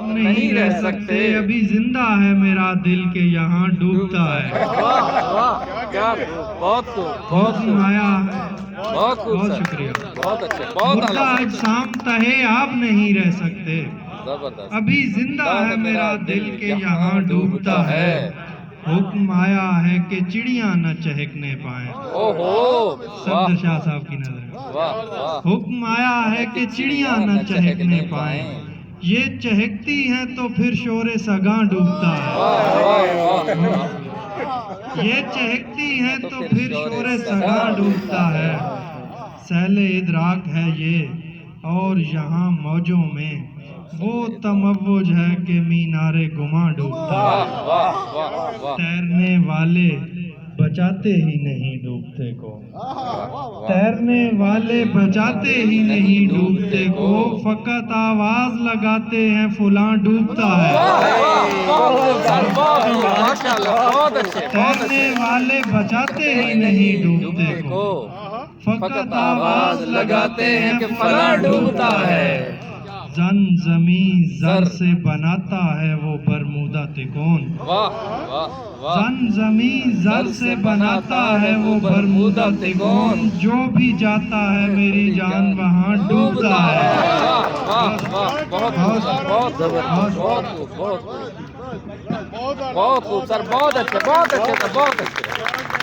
نہیں رہ سکتے، ابھی زندہ ہے میرا دل کے یہاں ڈوبتا ہے۔ واہ واہ کیا بہت خوب بہت حکم خوب آیا ہے، بہت خوب بہت سر شکریہ۔ بہت اچھے بہت مردہ اعلیٰ اجسام تہے آپ نہیں رہ سکتے، زبردست ابھی زندہ ہے میرا دل کے یہاں ڈوبتا ہے۔ حکم آیا ہے کہ چڑیاں نہ چہکنے پائیں، اوہو واہ صفدر شاہ صاحب کی نظر میں۔ واہ واہ حکم آیا ہے کہ چڑیاں نہ چہکنے پائیں، یہ چہکتی ہیں تو پھر شور سگاں ڈوبتا ہے۔ واہ واہ واہ یہ چہکتی ہیں تو پھر شور سگاں ڈوبتا ہے۔ سیل ادراک ہے یہ اور یہاں موجوں میں وہ تموج ہے کہ مینار گماں ڈوبتا ہے۔ واہ واہ واہ تیرنے والے بچاتے ہی نہیں ڈوبتے کو، تیرنے والے بچاتے ہی نہیں ڈوبتے کو، فقط آواز لگاتے ہیں فلاں ڈوبتا ہے۔ بہت اچھے تیرنے والے بچاتے ہی نہیں ڈوبتے کو، فقط آواز لگاتے ہیں کہ فلاں ڈوبتا ہے۔ زن زمیں زر سے بناتا ہے وہ برمودا تکون، واہ واہ واہ زن زمیں زر سے بناتا ہے وہ برمودا تکون، جو بھی جاتا ہے میری جان وہاں ڈوبتا ہے۔ واہ واہ بہت بہت زبردست بہت خوب بہت خوب بہت خوب سر بہت اچھے سر بہت اچھے